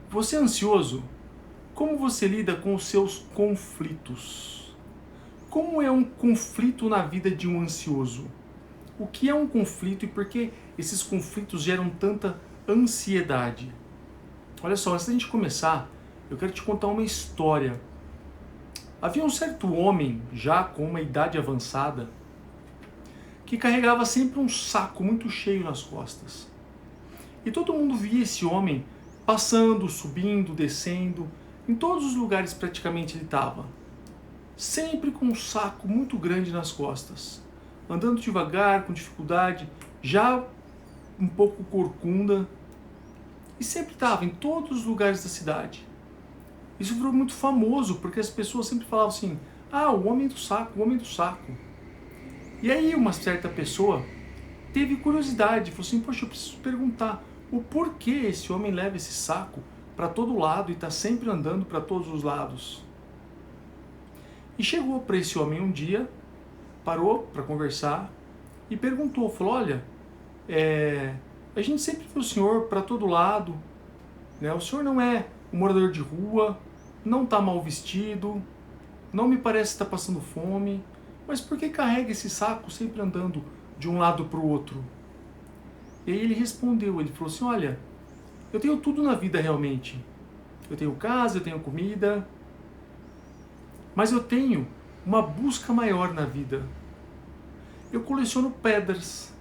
Você é ansioso? Como você lida com os seus conflitos? Como é um conflito na vida de um ansioso? O que é um conflito e por que esses conflitos geram tanta ansiedade? Olha só, antes da gente começar, eu quero te contar uma história. Havia um certo homem, já com uma idade avançada, que carregava sempre um saco muito cheio nas costas. E todo mundo via esse homem passando, subindo, descendo, em todos os lugares praticamente ele estava. Sempre com um saco muito grande nas costas, andando devagar, com dificuldade, já um pouco corcunda, e sempre estava em todos os lugares da cidade. Isso virou muito famoso, porque as pessoas sempre falavam assim, o homem do saco, o homem do saco. E aí uma certa pessoa teve curiosidade, falou assim, poxa, eu preciso perguntar o porquê esse homem leva esse saco para todo lado e está sempre andando para todos os lados. E chegou para esse homem um dia, parou para conversar e perguntou, falou, olha, a gente sempre vê o senhor para todo lado, né? O senhor não é um morador de rua, não está mal vestido, não me parece estar passando fome, mas por que carrega esse saco sempre andando de um lado para o outro? E aí ele respondeu, ele falou assim, olha, eu tenho tudo na vida realmente. Eu tenho casa, eu tenho comida, mas eu tenho uma busca maior na vida. Eu coleciono pedras.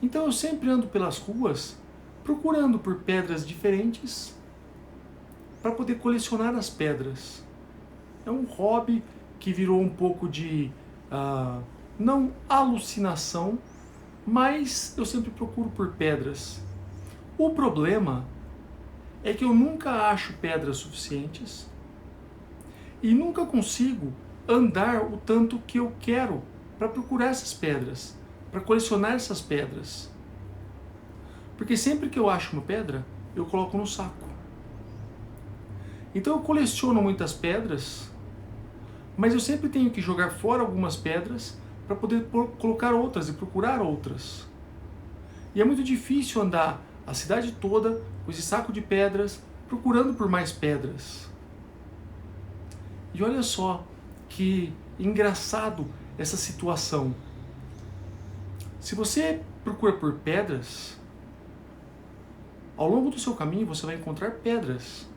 Então eu sempre ando pelas ruas procurando por pedras diferentes para poder colecionar as pedras. É um hobby que virou um pouco de, não alucinação, mas eu sempre procuro por pedras. O problema é que eu nunca acho pedras suficientes e nunca consigo andar o tanto que eu quero para procurar essas pedras, para colecionar essas pedras. Porque sempre que eu acho uma pedra, eu coloco no saco. Então eu coleciono muitas pedras, mas eu sempre tenho que jogar fora algumas pedras para poder colocar outras e procurar outras. E é muito difícil andar a cidade toda com esse saco de pedras, procurando por mais pedras. E olha só que engraçado essa situação. Se você procura por pedras, ao longo do seu caminho você vai encontrar pedras.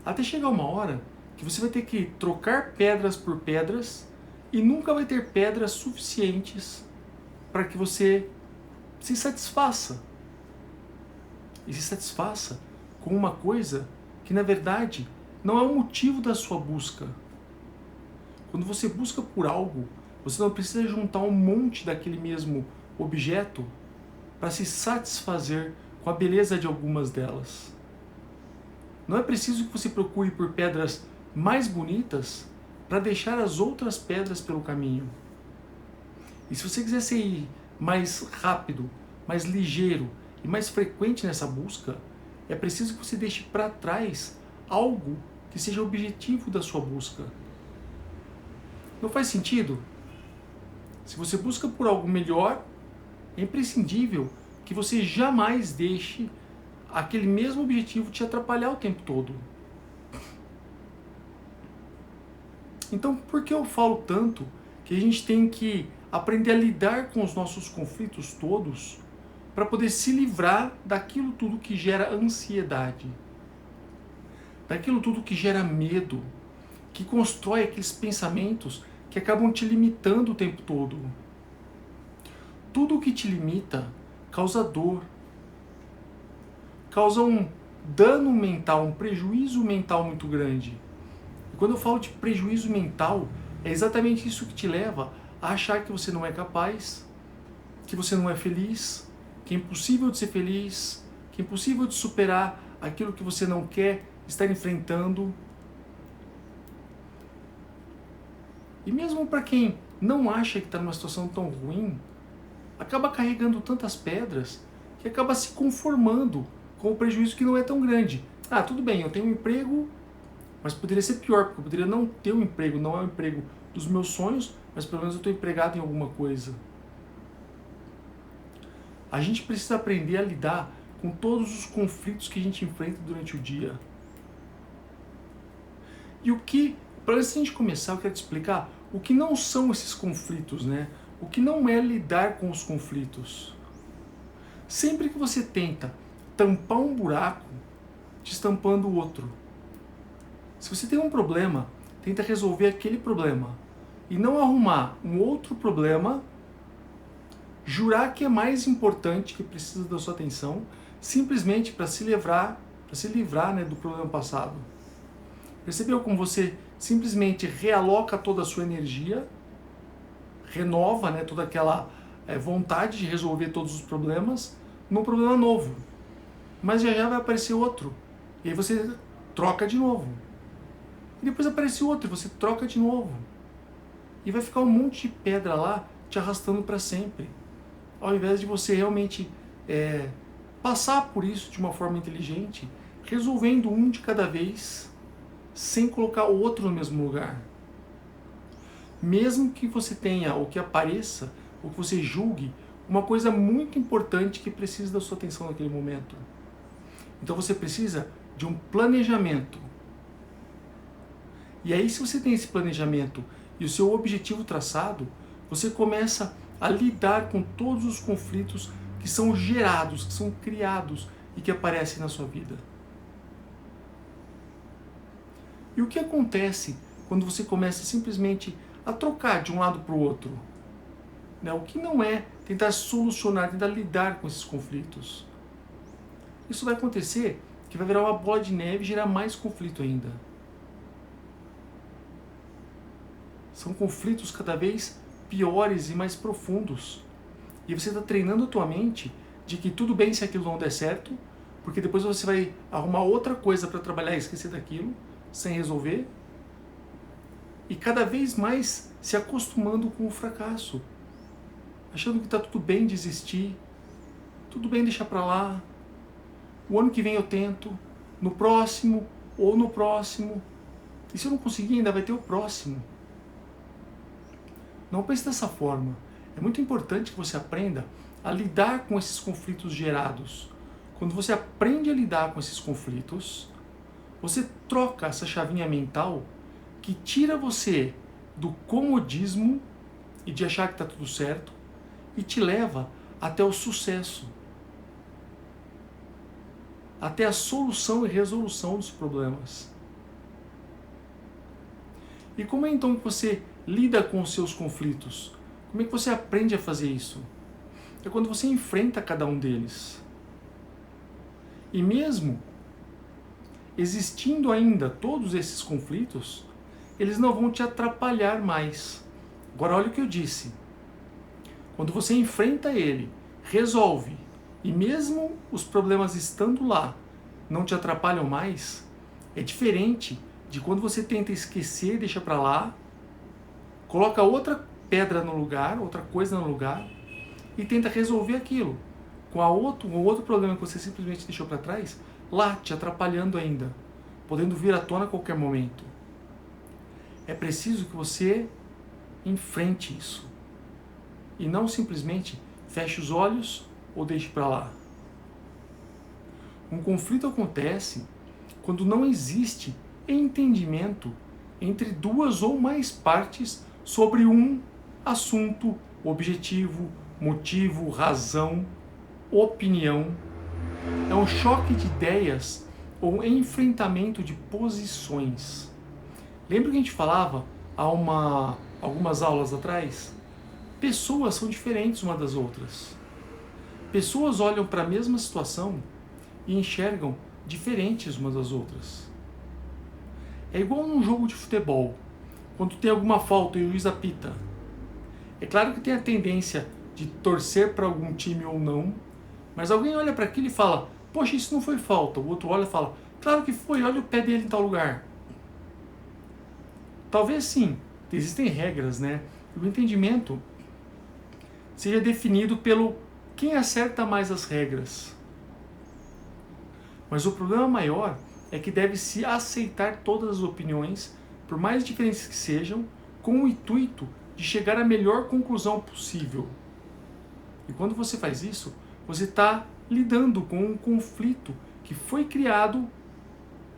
Até chegar uma hora que você vai ter que trocar pedras por pedras e nunca vai ter pedras suficientes para que você se satisfaça. E se satisfaça com uma coisa que na verdade não é o motivo da sua busca. Quando você busca por algo, você não precisa juntar um monte daquele mesmo objeto para se satisfazer com a beleza de algumas delas. Não é preciso que você procure por pedras mais bonitas para deixar as outras pedras pelo caminho. E se você quiser ser mais rápido, mais ligeiro e mais frequente nessa busca, é preciso que você deixe para trás algo que seja o objetivo da sua busca. Não faz sentido? Se você busca por algo melhor, é imprescindível que você jamais deixe aquele mesmo objetivo te atrapalhar o tempo todo. Então, por que eu falo tanto que a gente tem que aprender a lidar com os nossos conflitos todos para poder se livrar daquilo tudo que gera ansiedade, daquilo tudo que gera medo, que constrói aqueles pensamentos que acabam te limitando o tempo todo. Tudo que te limita causa dor, causa um dano mental, um prejuízo mental muito grande. E quando eu falo de prejuízo mental, é exatamente isso que te leva a achar que você não é capaz, que você não é feliz, que é impossível de ser feliz, que é impossível de superar aquilo que você não quer estar enfrentando. E mesmo para quem não acha que está numa situação tão ruim, acaba carregando tantas pedras que acaba se conformando com o prejuízo que não é tão grande. Tudo bem, eu tenho um emprego, mas poderia ser pior, porque eu poderia não ter um emprego, não é o emprego dos meus sonhos, mas pelo menos eu estou empregado em alguma coisa. A gente precisa aprender a lidar com todos os conflitos que a gente enfrenta durante o dia. E o que, para antes de a gente começar, eu quero te explicar o que não são esses conflitos, né? O que não é lidar com os conflitos. Sempre que você tenta tampar um buraco, destampando o outro. Se você tem um problema, tenta resolver aquele problema e não arrumar um outro problema, jurar que é mais importante, que precisa da sua atenção, simplesmente para se livrar, né, do problema passado. Percebeu como você simplesmente realoca toda a sua energia, renova, né, toda aquela vontade de resolver todos os problemas num problema novo. Mas já vai aparecer outro. E aí você troca de novo. E depois aparece outro e você troca de novo. E vai ficar um monte de pedra lá te arrastando para sempre. Ao invés de você realmente passar por isso de uma forma inteligente, resolvendo um de cada vez, sem colocar o outro no mesmo lugar. Mesmo que você tenha, ou que apareça, ou que você julgue, uma coisa muito importante que precisa da sua atenção naquele momento. Então você precisa de um planejamento. E aí, se você tem esse planejamento e o seu objetivo traçado, você começa a lidar com todos os conflitos que são gerados, que são criados e que aparecem na sua vida. E o que acontece quando você começa simplesmente a trocar de um lado para o outro? Né? O que não é tentar solucionar, tentar lidar com esses conflitos? Isso vai acontecer que vai virar uma bola de neve e gerar mais conflito ainda. São conflitos cada vez piores e mais profundos. E você está treinando a tua mente de que tudo bem se aquilo não der certo, porque depois você vai arrumar outra coisa para trabalhar e esquecer daquilo, sem resolver. E cada vez mais se acostumando com o fracasso. Achando que está tudo bem desistir, tudo bem deixar para lá. O ano que vem eu tento, no próximo ou no próximo. E se eu não conseguir, ainda vai ter o próximo. Não pense dessa forma. É muito importante que você aprenda a lidar com esses conflitos gerados. Quando você aprende a lidar com esses conflitos, você troca essa chavinha mental que tira você do comodismo e de achar que está tudo certo e te leva até o sucesso, até a solução e resolução dos problemas. E como é então que você lida com os seus conflitos? Como é que você aprende a fazer isso? É quando você enfrenta cada um deles. E mesmo existindo ainda todos esses conflitos, eles não vão te atrapalhar mais. Agora olha o que eu disse. Quando você enfrenta ele, resolve, e mesmo os problemas estando lá, não te atrapalham mais, é diferente de quando você tenta esquecer, deixa pra lá, coloca outra pedra no lugar, outra coisa no lugar, e tenta resolver aquilo com um outro problema que você simplesmente deixou para trás, lá te atrapalhando ainda, podendo vir à tona a qualquer momento. É preciso que você enfrente isso e não simplesmente feche os olhos ou deixe para lá. Um conflito acontece quando não existe entendimento entre duas ou mais partes sobre um assunto, objetivo, motivo, razão, opinião. É um choque de ideias ou enfrentamento de posições. Lembra que a gente falava há algumas aulas atrás? Pessoas são diferentes umas das outras. Pessoas olham para a mesma situação e enxergam diferentes umas das outras. É igual num jogo de futebol, quando tem alguma falta e o juiz apita. É claro que tem a tendência de torcer para algum time ou não, mas alguém olha para aquilo e fala, poxa, isso não foi falta. O outro olha e fala, claro que foi, olha o pé dele em tal lugar. Talvez sim, existem regras, né? O entendimento seja definido pelo quem acerta mais as regras. Mas o problema maior é que deve-se aceitar todas as opiniões, por mais diferentes que sejam, com o intuito de chegar à melhor conclusão possível. E quando você faz isso, você está lidando com um conflito que foi criado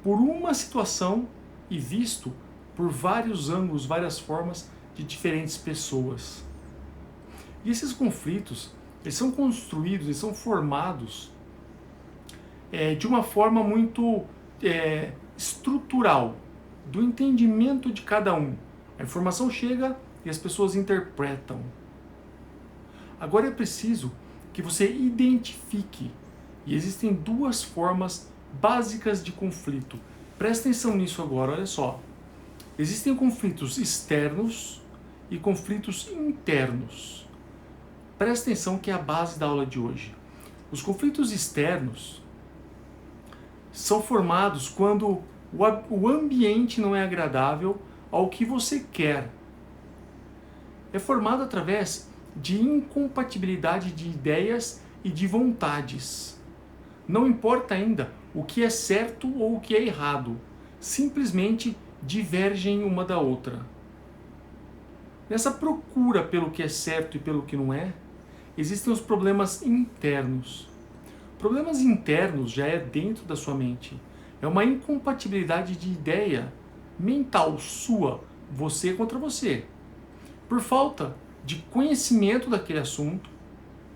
por uma situação e visto por vários ângulos, várias formas de diferentes pessoas. E esses conflitos, eles são construídos, eles são formados de uma forma muito estrutural, do entendimento de cada um. A informação chega e as pessoas interpretam. Agora é preciso que você identifique, e existem duas formas básicas de conflito. Presta atenção nisso agora, olha só. Existem conflitos externos e conflitos internos. Presta atenção que é a base da aula de hoje. Os conflitos externos são formados quando o ambiente não é agradável ao que você quer. É formado através de incompatibilidade de ideias e de vontades. Não importa ainda o que é certo ou o que é errado, simplesmente divergem uma da outra. Nessa procura pelo que é certo e pelo que não é, existem os problemas internos. Problemas internos já é dentro da sua mente. É uma incompatibilidade de ideia mental sua, você contra você. Por falta de conhecimento daquele assunto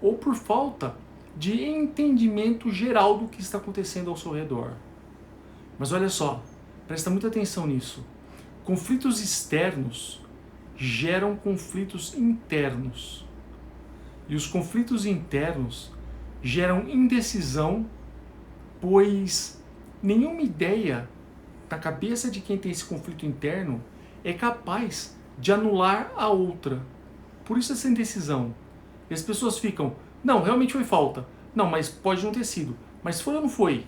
ou por falta de entendimento geral do que está acontecendo ao seu redor. Mas olha só, presta muita atenção nisso. Conflitos externos geram conflitos internos. E os conflitos internos geram indecisão, pois nenhuma ideia na cabeça de quem tem esse conflito interno é capaz de anular a outra. Por isso essa indecisão. E as pessoas ficam, não, realmente foi falta. Não, mas pode não ter sido. Mas foi ou não foi?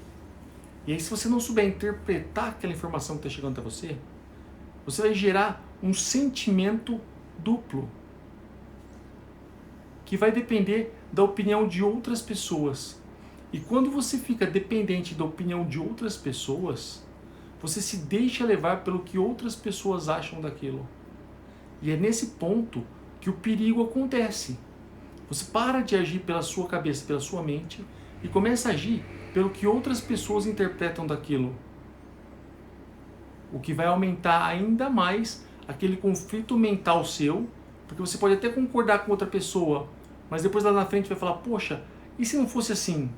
E aí se você não souber interpretar aquela informação que está chegando até você, você vai gerar um sentimento duplo, que vai depender da opinião de outras pessoas. E quando você fica dependente da opinião de outras pessoas, você se deixa levar pelo que outras pessoas acham daquilo. E é nesse ponto que o perigo acontece. Você para de agir pela sua cabeça, pela sua mente, e começa a agir pelo que outras pessoas interpretam daquilo. O que vai aumentar ainda mais aquele conflito mental seu, porque você pode até concordar com outra pessoa, mas depois lá na frente vai falar, poxa, e se não fosse assim?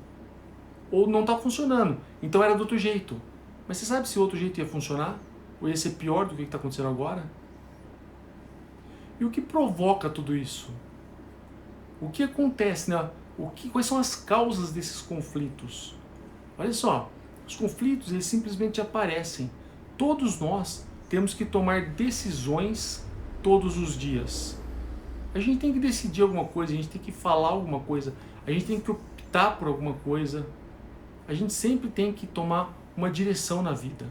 Ou não está funcionando, então era do outro jeito. Mas você sabe se o outro jeito ia funcionar? Ou ia ser pior do que está acontecendo agora? E o que provoca tudo isso? O que acontece, né? Quais são as causas desses conflitos? Olha só, os conflitos eles simplesmente aparecem. Todos nós temos que tomar decisões todos os dias. A gente tem que decidir alguma coisa, a gente tem que falar alguma coisa, a gente tem que optar por alguma coisa. A gente sempre tem que tomar uma direção na vida.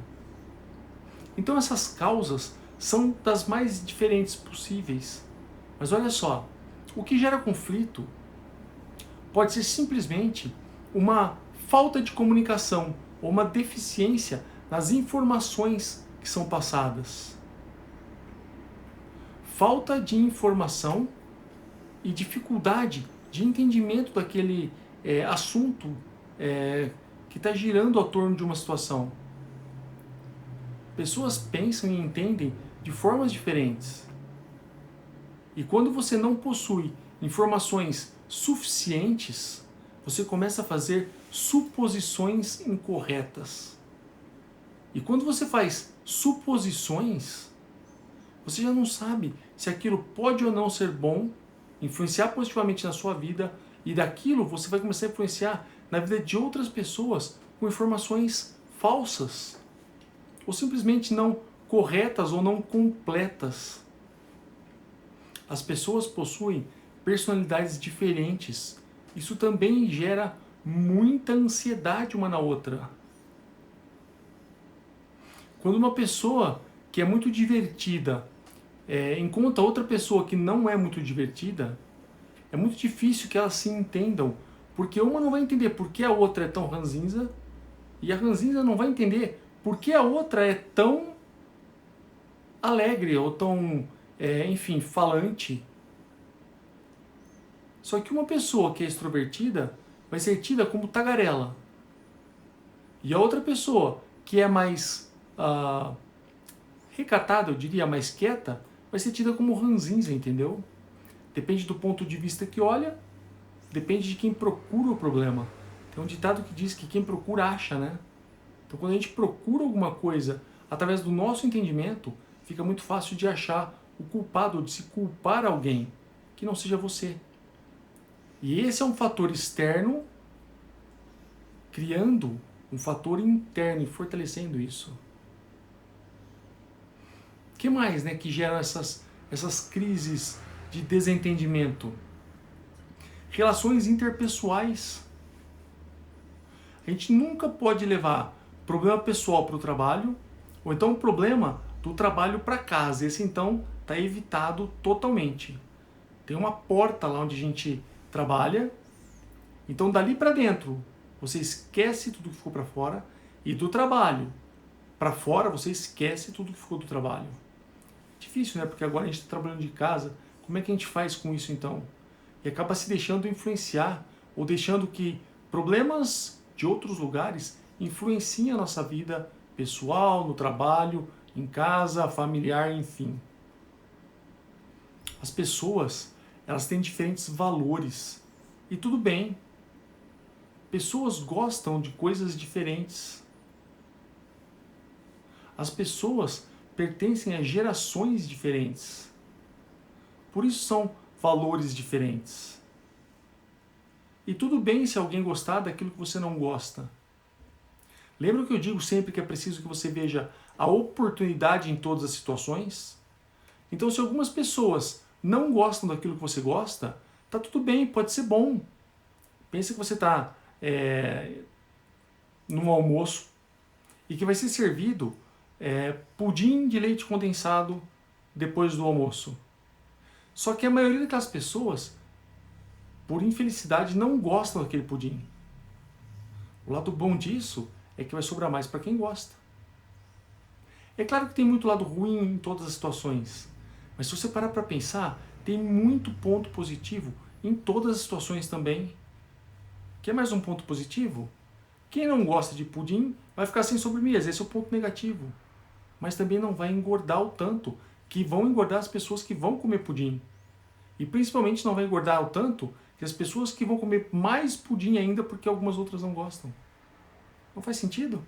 Então essas causas são das mais diferentes possíveis. Mas olha só, o que gera conflito pode ser simplesmente uma falta de comunicação ou uma deficiência nas informações que são passadas. Falta de informação e dificuldade de entendimento daquele assunto que está girando ao torno de uma situação. Pessoas pensam e entendem de formas diferentes. E quando você não possui informações suficientes, você começa a fazer suposições incorretas. E quando você faz suposições, você já não sabe se aquilo pode ou não ser bom, influenciar positivamente na sua vida, e daquilo você vai começar a influenciar na vida de outras pessoas com informações falsas, ou simplesmente não corretas ou não completas. As pessoas possuem personalidades diferentes. Isso também gera muita ansiedade uma na outra. Quando uma pessoa que é muito divertida encontra outra pessoa que não é muito divertida, é muito difícil que elas se entendam, porque uma não vai entender por que a outra é tão ranzinza, e a ranzinza não vai entender por que a outra é tão alegre ou tão, enfim, falante. Só que uma pessoa que é extrovertida vai ser tida como tagarela. E a outra pessoa, que é mais recatada, eu diria, mais quieta, vai ser tida como ranzinza, entendeu? Depende do ponto de vista que olha, depende de quem procura o problema. Tem um ditado que diz que quem procura acha, né? Então quando a gente procura alguma coisa através do nosso entendimento, fica muito fácil de achar o culpado, de se culpar alguém que não seja você. E esse é um fator externo criando um fator interno e fortalecendo isso. O que mais, né, que gera essas crises de desentendimento? Relações interpessoais. A gente nunca pode levar problema pessoal para o trabalho, ou então o problema do trabalho para casa. Esse então está evitado totalmente. Tem uma porta lá onde a gente trabalha, então dali para dentro você esquece tudo que ficou para fora, e do trabalho para fora você esquece tudo que ficou do trabalho. Difícil, né? Porque agora a gente está trabalhando de casa, como é que a gente faz com isso então? E acaba se deixando influenciar, ou deixando que problemas de outros lugares influenciem a nossa vida pessoal, no trabalho, em casa, familiar, enfim. As pessoas, elas têm diferentes valores. E tudo bem. Pessoas gostam de coisas diferentes. As pessoas pertencem a gerações diferentes. Por isso são valores diferentes. E tudo bem se alguém gostar daquilo que você não gosta. Lembra que eu digo sempre que é preciso que você veja a oportunidade em todas as situações? Então, se algumas pessoas não gostam daquilo que você gosta, tá tudo bem, pode ser bom. Pensa que você está num almoço e que vai ser servido pudim de leite condensado depois do almoço. Só que a maioria daquelas pessoas, por infelicidade, não gostam daquele pudim. O lado bom disso é que vai sobrar mais para quem gosta. É claro que tem muito lado ruim em todas as situações, mas se você parar para pensar, tem muito ponto positivo em todas as situações também. Quer mais um ponto positivo? Quem não gosta de pudim vai ficar sem sobremesa, esse é o ponto negativo. Mas também não vai engordar o tanto que vão engordar as pessoas que vão comer pudim. E principalmente não vai engordar o tanto que as pessoas que vão comer mais pudim ainda porque algumas outras não gostam. Não faz sentido?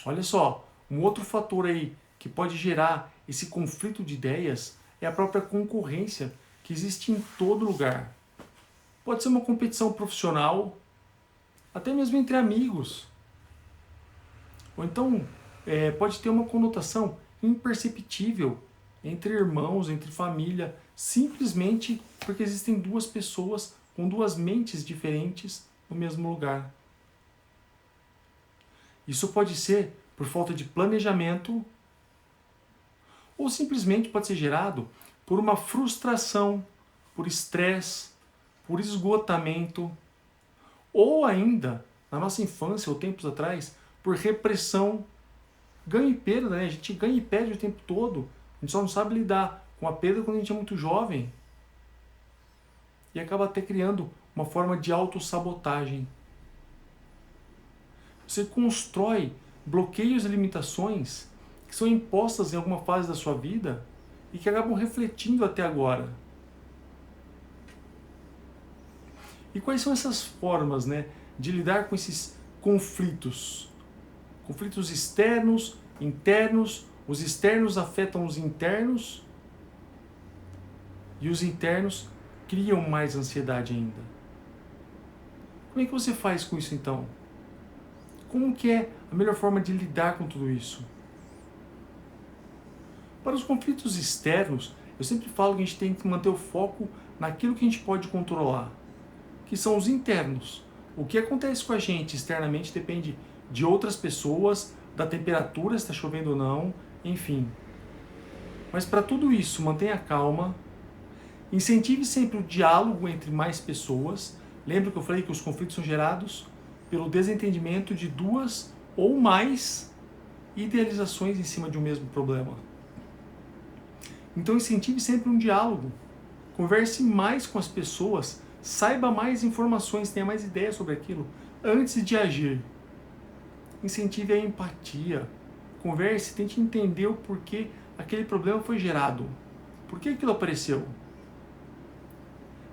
Olha só, um outro fator aí que pode gerar esse conflito de ideias é a própria concorrência que existe em todo lugar. Pode ser uma competição profissional, até mesmo entre amigos. Ou então pode ter uma conotação imperceptível entre irmãos, entre família, simplesmente porque existem duas pessoas com duas mentes diferentes no mesmo lugar. Isso pode ser por falta de planejamento ou simplesmente pode ser gerado por uma frustração, por estresse, por esgotamento, ou ainda, na nossa infância ou tempos atrás, por repressão, ganho e perda, né? A gente ganha e perde o tempo todo, a gente só não sabe lidar com a perda quando a gente é muito jovem e acaba até criando uma forma de autossabotagem. Você constrói bloqueios e limitações que são impostas em alguma fase da sua vida e que acabam refletindo até agora. E quais são essas formas, né, de lidar com esses conflitos? Conflitos externos, internos, os externos afetam os internos e os internos criam mais ansiedade ainda. Como é que você faz com isso então? Como que é a melhor forma de lidar com tudo isso? Para os conflitos externos, eu sempre falo que a gente tem que manter o foco naquilo que a gente pode controlar, que são os internos. O que acontece com a gente externamente depende de outras pessoas, da temperatura, se está chovendo ou não, enfim. Mas para tudo isso, mantenha calma, incentive sempre o diálogo entre mais pessoas. Lembra que eu falei que os conflitos são gerados pelo desentendimento de duas ou mais idealizações em cima de um mesmo problema. Então incentive sempre um diálogo. Converse mais com as pessoas, Saiba mais informações, tenha mais ideias sobre aquilo antes de agir. Incentive a empatia. Converse, tente entender o porquê aquele problema foi gerado. Por que aquilo apareceu?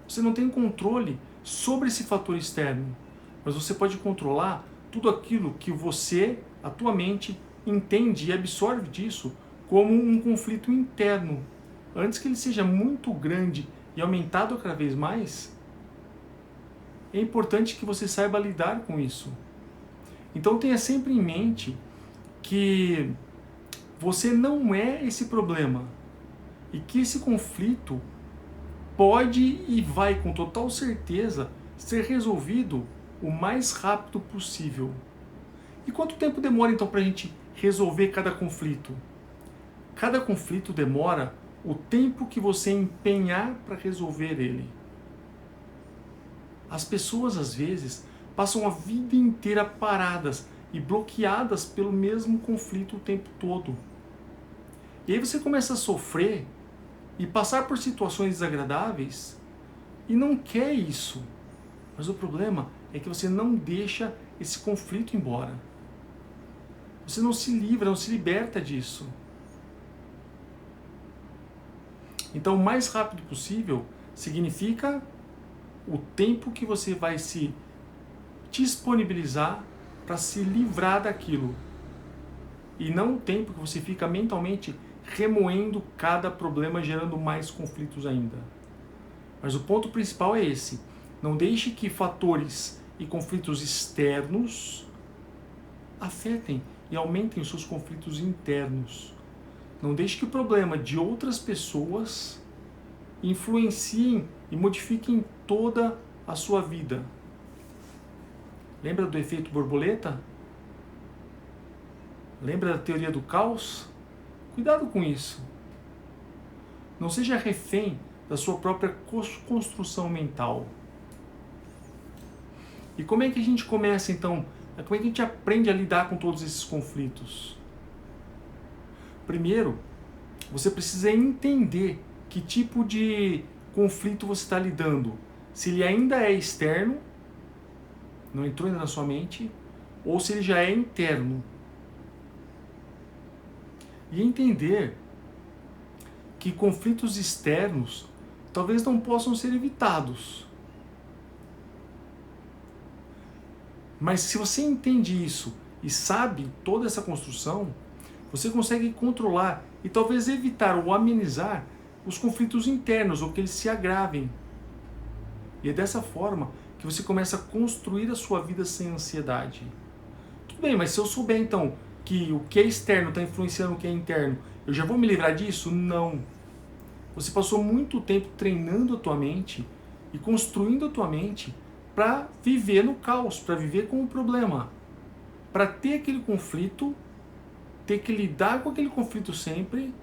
Você não tem controle sobre esse fator externo, mas você pode controlar tudo aquilo que você, a tua mente, entende e absorve disso como um conflito interno. Antes que ele seja muito grande e aumentado cada vez mais, é importante que você saiba lidar com isso. Então tenha sempre em mente que você não é esse problema e que esse conflito pode e vai com total certeza ser resolvido o mais rápido possível. E quanto tempo demora então para a gente resolver cada conflito? Cada conflito demora o tempo que você empenhar para resolver ele. As pessoas às vezes passam a vida inteira paradas e bloqueadas pelo mesmo conflito o tempo todo. E aí você começa a sofrer e passar por situações desagradáveis e não quer isso. Mas o problema é que você não deixa esse conflito embora. Você não se livra, não se liberta disso. Então, o mais rápido possível significa o tempo que você vai se disponibilizar para se livrar daquilo. E não o tempo que você fica mentalmente remoendo cada problema, gerando mais conflitos ainda. Mas o ponto principal é esse. Não deixe que fatores e conflitos externos afetem e aumentem os seus conflitos internos. Não deixe que o problema de outras pessoas influenciem e modifiquem toda a sua vida. Lembra do efeito borboleta? Lembra da teoria do caos? Cuidado com isso. Não seja refém da sua própria construção mental. E como é que a gente começa então? Como é que a gente aprende a lidar com todos esses conflitos? Primeiro, você precisa entender que tipo de conflito você está lidando. Se ele ainda é externo, não entrou ainda na sua mente, ou se ele já é interno. E entender que conflitos externos talvez não possam ser evitados. Mas se você entende isso e sabe toda essa construção, você consegue controlar e talvez evitar ou amenizar os conflitos internos ou que eles se agravem. E é dessa forma que você começa a construir a sua vida sem ansiedade. Tudo bem, mas se eu souber então que o que é externo está influenciando o que é interno, eu já vou me livrar disso? Não. Você passou muito tempo treinando a tua mente e construindo a tua mente para viver no caos, para viver com o problema, para ter aquele conflito, ter que lidar com aquele conflito sempre,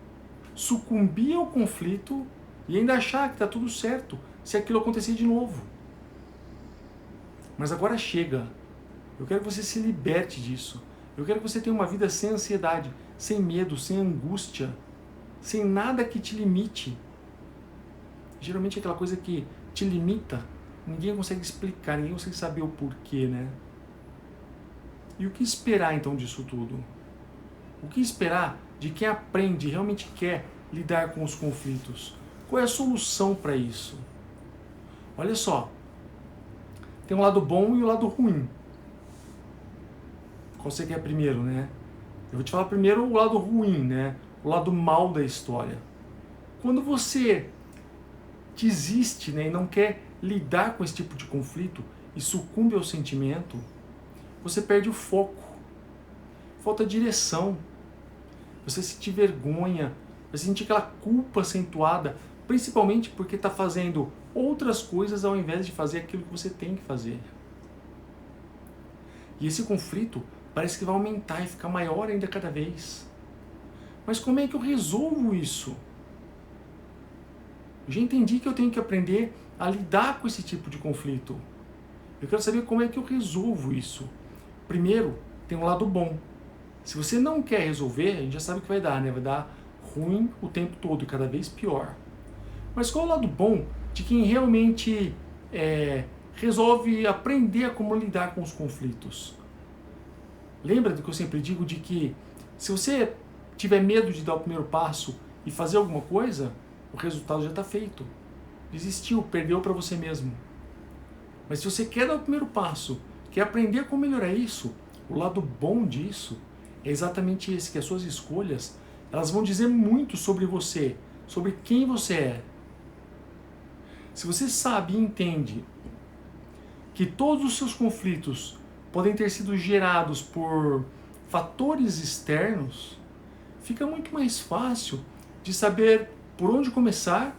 sucumbir ao conflito e ainda achar que está tudo certo se aquilo acontecer de novo. Mas agora chega. Eu quero que você se liberte disso. Eu quero que você tenha uma vida sem ansiedade, sem medo, sem angústia, sem nada que te limite. Geralmente aquela coisa que te limita, ninguém consegue explicar, ninguém consegue saber o porquê, né? E o que esperar então disso tudo? O que esperar de quem aprende e realmente quer lidar com os conflitos? Qual é a solução para isso? Olha só, tem um lado bom e o lado ruim. Qual você quer primeiro, né? Eu vou te falar primeiro o lado ruim, né? O lado mal da história. Quando você desiste, né, e não quer lidar com esse tipo de conflito e sucumbe ao sentimento, você perde o foco, falta direção, você sente vergonha, você sente aquela culpa acentuada, principalmente porque está fazendo outras coisas ao invés de fazer aquilo que você tem que fazer. E esse conflito parece que vai aumentar e ficar maior ainda cada vez. Mas como é que eu resolvo isso? Eu já entendi que eu tenho que aprender a lidar com esse tipo de conflito. Eu quero saber como é que eu resolvo isso. Primeiro, tem um lado bom. Se você não quer resolver, a gente já sabe o que vai dar, né? Vai dar ruim o tempo todo e cada vez pior. Mas qual é o lado bom de quem realmente resolve aprender a como lidar com os conflitos. Lembra do que eu sempre digo de que se você tiver medo de dar o primeiro passo e fazer alguma coisa, o resultado já está feito. Desistiu, perdeu para você mesmo. Mas se você quer dar o primeiro passo, quer aprender como melhorar isso, o lado bom disso é exatamente esse, que as suas escolhas, elas vão dizer muito sobre você, sobre quem você é. Se você sabe e entende que todos os seus conflitos podem ter sido gerados por fatores externos, fica muito mais fácil de saber por onde começar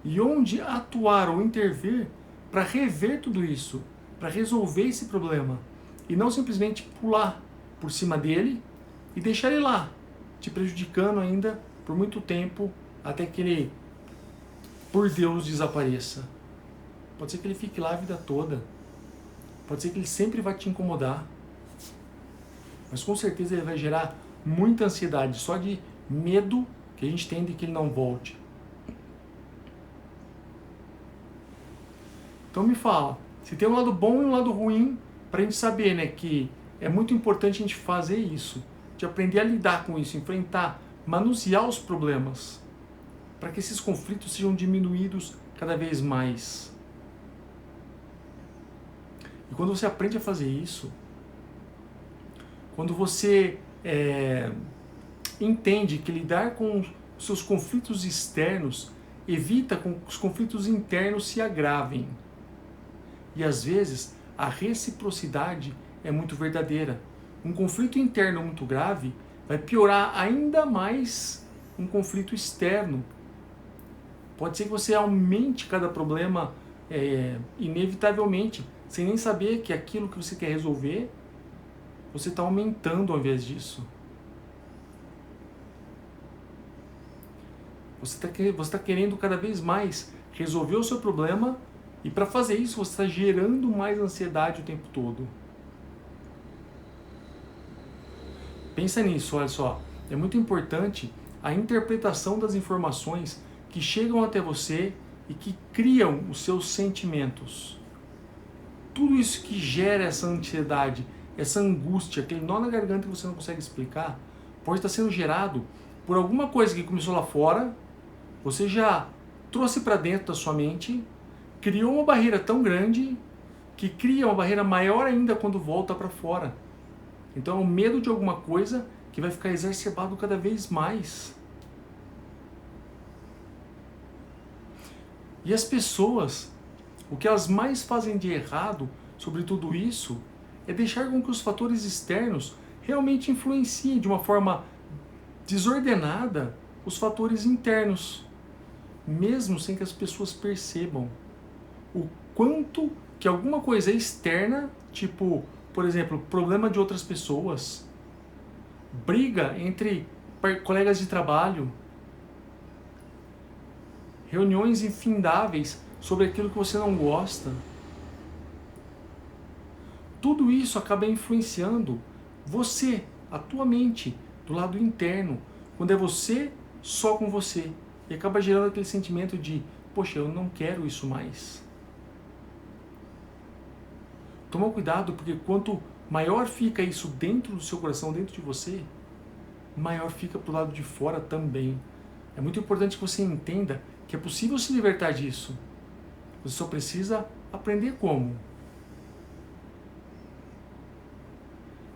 e onde atuar ou intervir para rever tudo isso, para resolver esse problema, e não simplesmente pular por cima dele e deixar ele lá, te prejudicando ainda por muito tempo, até que ele, por Deus, desapareça. Pode ser que ele fique lá a vida toda, pode ser que ele sempre vai te incomodar, mas com certeza ele vai gerar muita ansiedade, só de medo que a gente tem de que ele não volte. Então me fala, se tem um lado bom e um lado ruim, para a gente saber, né, que é muito importante a gente fazer isso, de aprender a lidar com isso, enfrentar, manusear os problemas, para que esses conflitos sejam diminuídos cada vez mais. E quando você aprende a fazer isso, quando você entende que lidar com os seus conflitos externos evita que os conflitos internos se agravem. E às vezes a reciprocidade é muito verdadeira. Um conflito interno muito grave vai piorar ainda mais um conflito externo. Pode ser que você aumente cada problema inevitavelmente, sem nem saber que aquilo que você quer resolver, você está aumentando ao invés disso. Você está querendo cada vez mais resolver o seu problema, e para fazer isso você está gerando mais ansiedade o tempo todo. Pensa nisso, olha só. É muito importante a interpretação das informações que chegam até você e que criam os seus sentimentos. Tudo isso que gera essa ansiedade, essa angústia, aquele nó na garganta que você não consegue explicar, pode estar sendo gerado por alguma coisa que começou lá fora, você já trouxe para dentro da sua mente, criou uma barreira tão grande que cria uma barreira maior ainda quando volta para fora. Então é o medo de alguma coisa que vai ficar exacerbado cada vez mais. E as pessoas, o que elas mais fazem de errado sobre tudo isso é deixar com que os fatores externos realmente influenciem de uma forma desordenada os fatores internos, mesmo sem que as pessoas percebam o quanto que alguma coisa externa, tipo, por exemplo, problema de outras pessoas, briga entre colegas de trabalho, reuniões infindáveis sobre aquilo que você não gosta, tudo isso acaba influenciando você, a tua mente, do lado interno, quando é você só com você, e acaba gerando aquele sentimento de, poxa, eu não quero isso mais. Toma cuidado, porque quanto maior fica isso dentro do seu coração, dentro de você, maior fica pro lado de fora também. É muito importante que você entenda que é possível se libertar disso. Você só precisa aprender como.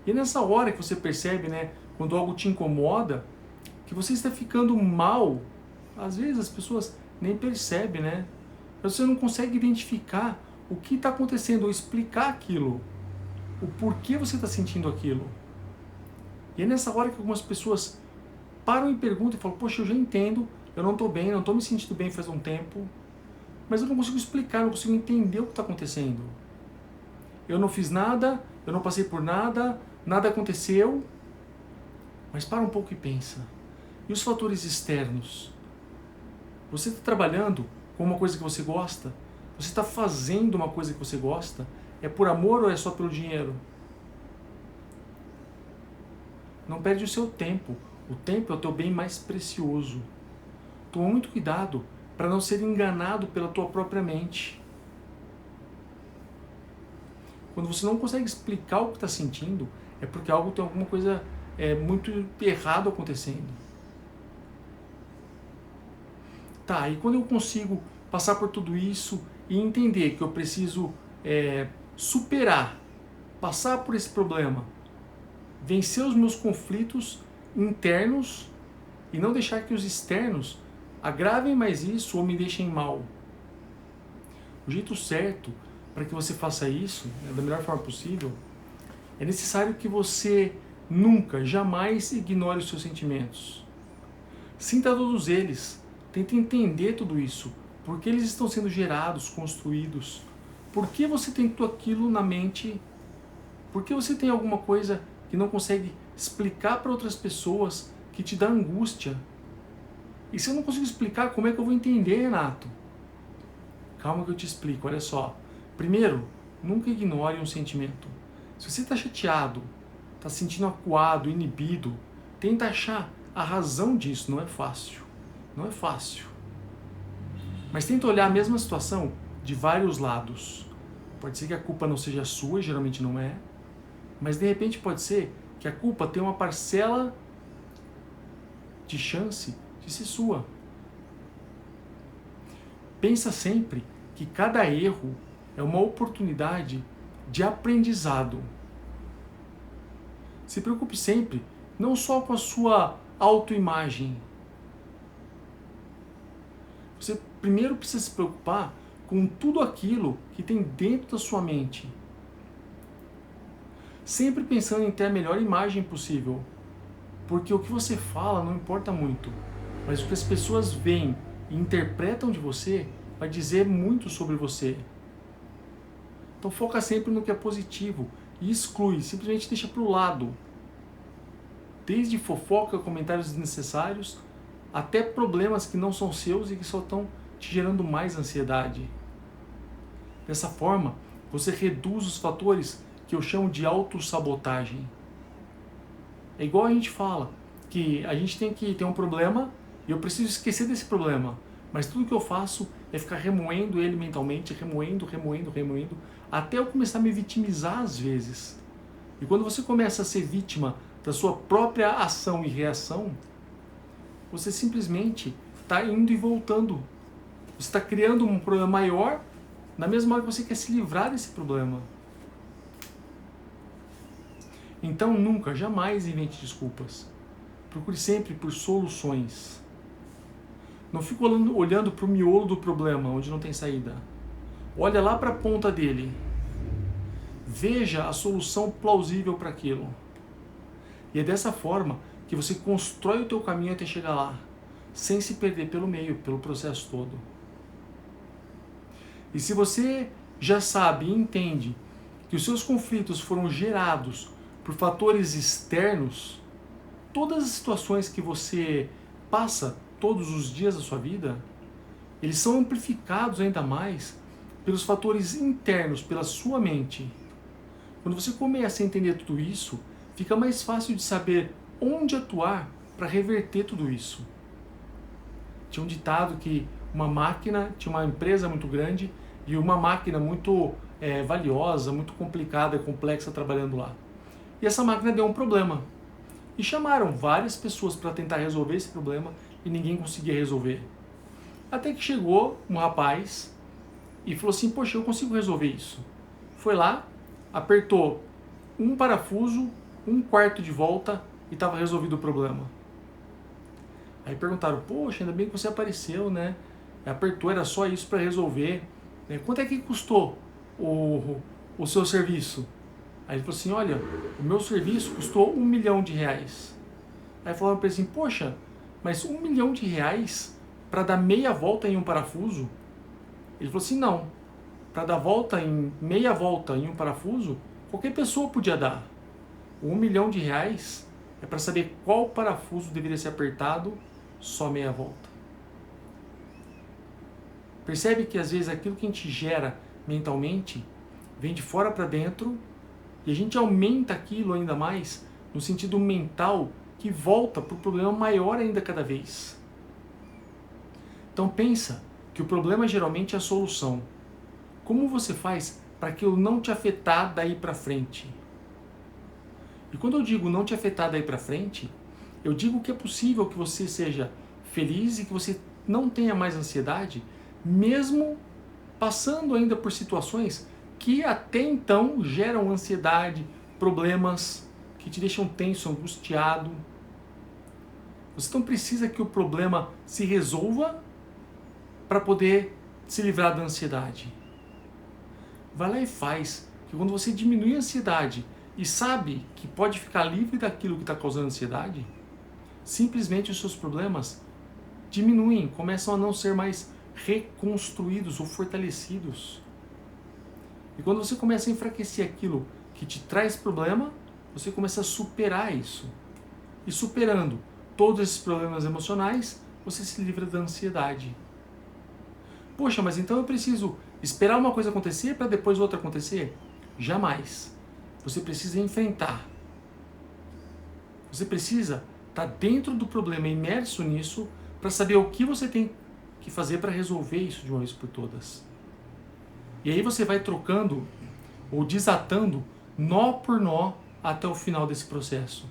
E é nessa hora que você percebe, né, quando algo te incomoda, que você está ficando mal, às vezes as pessoas nem percebem, né? Você não consegue identificar o que está acontecendo, ou explicar aquilo, o porquê você está sentindo aquilo. E é nessa hora que algumas pessoas param e perguntam e falam, poxa, eu já entendo, eu não estou bem, não estou me sentindo bem faz um tempo, mas eu não consigo explicar, não consigo entender o que está acontecendo. Eu não fiz nada, eu não passei por nada, nada aconteceu. Mas para um pouco e pensa. E os fatores externos? Você está trabalhando com uma coisa que você gosta? Você está fazendo uma coisa que você gosta? É por amor ou é só pelo dinheiro? Não perde o seu tempo. O tempo é o teu bem mais precioso. Toma muito cuidado para não ser enganado pela tua própria mente. Quando você não consegue explicar o que está sentindo, é porque algo tem alguma coisa muito errado acontecendo. Tá, e quando eu consigo passar por tudo isso e entender que eu preciso superar, passar por esse problema, vencer os meus conflitos internos e não deixar que os externos agravem mais isso ou me deixem mal. O jeito certo para que você faça isso, da melhor forma possível, é necessário que você nunca, jamais ignore os seus sentimentos. Sinta todos eles, tente entender tudo isso, por que eles estão sendo gerados, construídos, por que você tem tudo aquilo na mente, por que você tem alguma coisa que não consegue explicar para outras pessoas, que te dá angústia. E se eu não consigo explicar, como é que eu vou entender, Renato? Calma que eu te explico, olha só. Primeiro, nunca ignore um sentimento. Se você está chateado, está se sentindo acuado, inibido, tenta achar a razão disso. Não é fácil. Não é fácil. Mas tenta olhar a mesma situação de vários lados. Pode ser que a culpa não seja sua, geralmente não é. Mas de repente pode ser que a culpa tenha uma parcela de chance de ser sua. Pensa sempre que cada erro é uma oportunidade de aprendizado. Se preocupe sempre, não só com a sua autoimagem. Você primeiro precisa se preocupar com tudo aquilo que tem dentro da sua mente. Sempre pensando em ter a melhor imagem possível. Porque o que você fala não importa muito, mas o que as pessoas veem e interpretam de você vai dizer muito sobre você. Então foca sempre no que é positivo e exclui, simplesmente deixa para o lado. Desde fofoca, comentários desnecessários, até problemas que não são seus e que só estão te gerando mais ansiedade. Dessa forma, você reduz os fatores que eu chamo de autossabotagem. É igual a gente fala, que a gente tem que ter um problema e eu preciso esquecer desse problema. Mas tudo que eu faço é ficar remoendo ele mentalmente, remoendo, até eu começar a me vitimizar às vezes. E quando você começa a ser vítima da sua própria ação e reação, você simplesmente está indo e voltando. Você está criando um problema maior na mesma hora que você quer se livrar desse problema. Então nunca, jamais invente desculpas. Procure sempre por soluções. Não fique olhando para o miolo do problema, onde não tem saída. Olha lá para a ponta dele. Veja a solução plausível para aquilo. E é dessa forma que você constrói o teu caminho até chegar lá, sem se perder pelo meio, pelo processo todo. E se você já sabe e entende que os seus conflitos foram gerados por fatores externos, todas as situações que você passa todos os dias da sua vida, eles são amplificados ainda mais pelos fatores internos, pela sua mente. Quando você começa a entender tudo isso, fica mais fácil de saber onde atuar para reverter tudo isso. Tinha um ditado que tinha uma empresa muito grande e uma máquina muito valiosa, muito complicada e complexa trabalhando lá. E essa máquina deu um problema. E chamaram várias pessoas para tentar resolver esse problema e ninguém conseguia resolver. Até que chegou um rapaz e falou assim, poxa, eu consigo resolver isso. Foi lá, apertou um parafuso, um quarto de volta e estava resolvido o problema. Aí perguntaram, poxa, ainda bem que você apareceu, né? Apertou, era só isso para resolver. Quanto é que custou o seu serviço? Aí ele falou assim, olha, o meu serviço custou R$1 milhão. Aí falaram para ele assim, poxa, mas R$1 milhão para dar meia volta em um parafuso? Ele falou assim, não, para dar meia volta em um parafuso, qualquer pessoa podia dar. O R$1 milhão é para saber qual parafuso deveria ser apertado, só meia volta. Percebe que às vezes aquilo que a gente gera mentalmente vem de fora para dentro e a gente aumenta aquilo ainda mais no sentido mental que volta para o problema maior ainda cada vez. Então pensa que o problema geralmente é a solução. Como você faz para aquilo não te afetar daí para frente. E quando eu digo não te afetar daí para frente, eu digo que é possível que você seja feliz e que você não tenha mais ansiedade, mesmo passando ainda por situações que até então geram ansiedade, problemas que te deixam tenso, angustiado. Você não precisa que o problema se resolva para poder se livrar da ansiedade. Vai lá e faz, que quando você diminui a ansiedade e sabe que pode ficar livre daquilo que está causando ansiedade, simplesmente os seus problemas diminuem, começam a não ser mais reconstruídos ou fortalecidos. E quando você começa a enfraquecer aquilo que te traz problema, você começa a superar isso. E superando todos esses problemas emocionais, você se livra da ansiedade. Poxa, mas então eu preciso esperar uma coisa acontecer para depois outra acontecer? Jamais. Você precisa enfrentar. Você precisa estar dentro do problema, imerso nisso, para saber o que você tem que fazer para resolver isso de uma vez por todas. E aí você vai trocando ou desatando nó por nó até o final desse processo.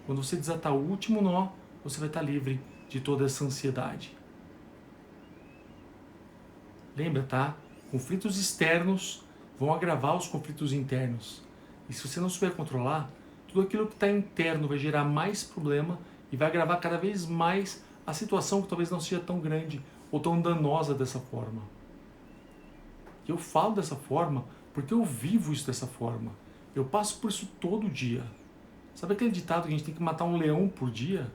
Quando você desatar o último nó, você vai estar livre de toda essa ansiedade. Lembra, tá? Conflitos externos vão agravar os conflitos internos. E se você não souber controlar, tudo aquilo que está interno vai gerar mais problema e vai agravar cada vez mais a situação que talvez não seja tão grande ou tão danosa dessa forma. Eu falo dessa forma porque eu vivo isso dessa forma. Eu passo por isso todo dia. Sabe aquele ditado que a gente tem que matar um leão por dia?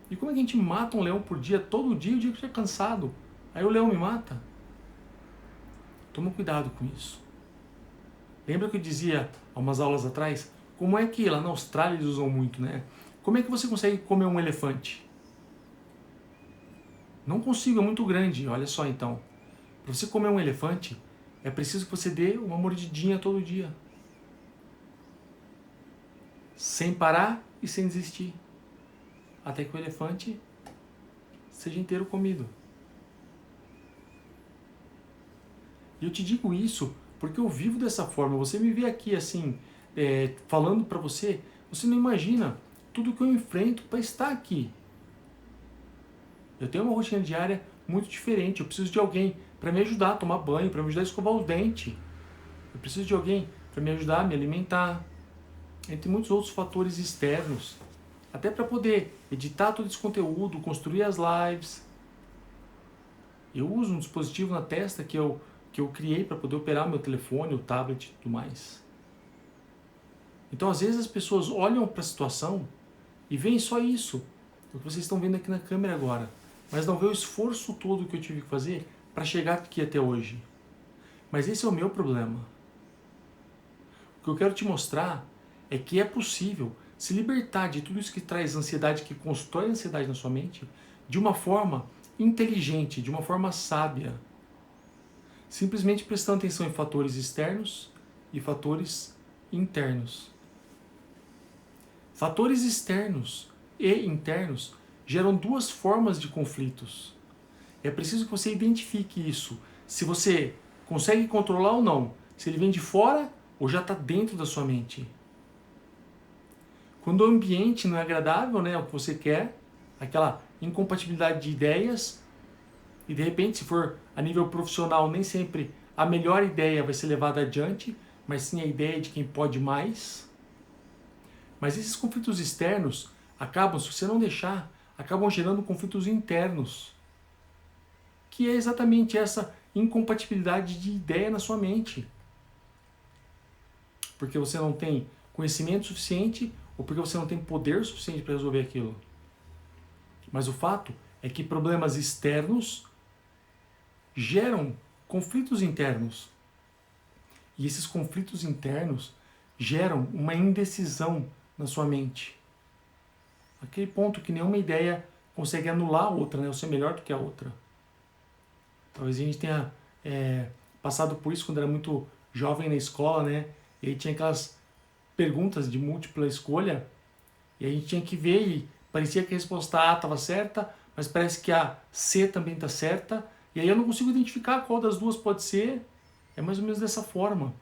E como é que a gente mata um leão por dia, todo dia, o dia que eu estiver cansado? Aí o leão me mata? Toma cuidado com isso. Lembra que eu dizia há umas aulas atrás? Como é que lá na Austrália eles usam muito, né? Como é que você consegue comer um elefante? Não consigo, é muito grande. Olha só então. Para você comer um elefante, é preciso que você dê uma mordidinha todo dia. Sem parar e sem desistir. Até que o elefante seja inteiro comido. E eu te digo isso porque eu vivo dessa forma. Você me vê aqui assim, falando para você, você não imagina tudo que eu enfrento para estar aqui. Eu tenho uma rotina diária muito diferente. Eu preciso de alguém para me ajudar a tomar banho, para me ajudar a escovar os dentes. Eu preciso de alguém para me ajudar a me alimentar. Entre muitos outros fatores externos. Até para poder editar todo esse conteúdo, construir as lives. Eu uso um dispositivo na testa que eu criei para poder operar meu telefone, o tablet e tudo mais. Então, às vezes, as pessoas olham para a situação e veem só isso, o que vocês estão vendo aqui na câmera agora, mas não vê o esforço todo que eu tive que fazer para chegar aqui até hoje. Mas esse é o meu problema. O que eu quero te mostrar é que é possível se libertar de tudo isso que traz ansiedade, que constrói ansiedade na sua mente, de uma forma inteligente, de uma forma sábia. Simplesmente prestando atenção em fatores externos e fatores internos. Fatores externos e internos geram duas formas de conflitos. É preciso que você identifique isso. Se você consegue controlar ou não. Se ele vem de fora ou já está dentro da sua mente. Quando o ambiente não é agradável, né, é o que você quer, aquela incompatibilidade de ideias, e de repente, se for a nível profissional, nem sempre a melhor ideia vai ser levada adiante, mas sim a ideia de quem pode mais. Mas esses conflitos externos acabam, se você não deixar, acabam gerando conflitos internos, que é exatamente essa incompatibilidade de ideia na sua mente. Porque você não tem conhecimento suficiente ou porque você não tem poder suficiente para resolver aquilo. Mas o fato é que problemas externos geram conflitos internos. E esses conflitos internos geram uma indecisão na sua mente. Aquele ponto que nenhuma ideia consegue anular a outra, né? Ou ser melhor do que a outra. Talvez a gente tenha passado por isso quando era muito jovem na escola, né? E aí tinha aquelas perguntas de múltipla escolha e a gente tinha que ver e parecia que a resposta A estava certa, mas parece que a C também está certa. E aí eu não consigo identificar qual das duas pode ser. É mais ou menos dessa forma.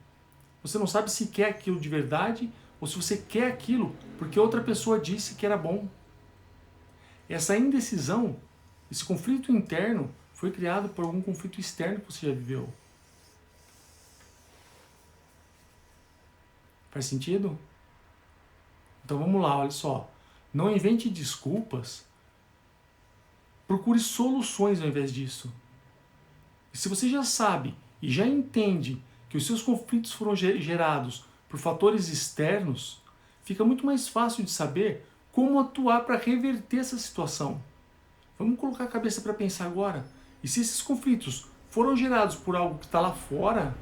Você não sabe se quer aquilo de verdade ou se você quer aquilo porque outra pessoa disse que era bom. Essa indecisão, esse conflito interno, foi criado por algum conflito externo que você já viveu. Faz sentido? Então vamos lá, olha só. Não invente desculpas. Procure soluções ao invés disso. E se você já sabe e já entende que os seus conflitos foram gerados por fatores externos, fica muito mais fácil de saber como atuar para reverter essa situação. Vamos colocar a cabeça para pensar agora. E se esses conflitos foram gerados por algo que está lá fora,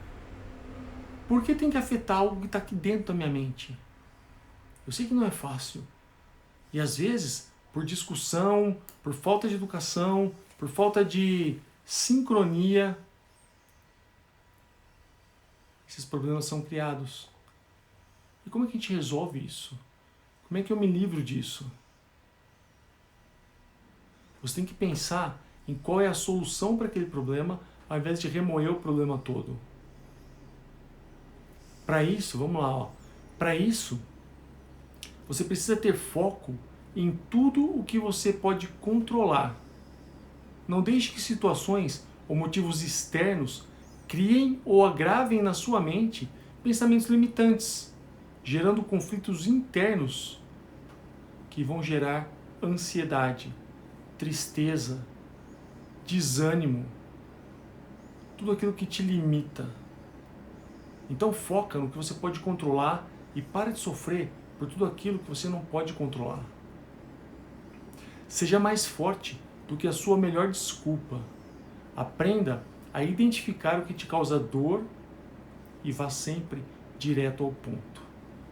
por que tem que afetar algo que está aqui dentro da minha mente? Eu sei que não é fácil. E às vezes, por discussão, por falta de educação, por falta de sincronia, esses problemas são criados. E como é que a gente resolve isso? Como é que eu me livro disso? Você tem que pensar em qual é a solução para aquele problema, ao invés de remoer o problema todo. Para isso, vamos lá, ó. Para isso, você precisa ter foco em tudo o que você pode controlar. Não deixe que situações ou motivos externos criem ou agravem na sua mente pensamentos limitantes, gerando conflitos internos que vão gerar ansiedade, tristeza, desânimo, tudo aquilo que te limita. Então foca no que você pode controlar e para de sofrer por tudo aquilo que você não pode controlar. Seja mais forte do que a sua melhor desculpa. Aprenda a identificar o que te causa dor e vá sempre direto ao ponto.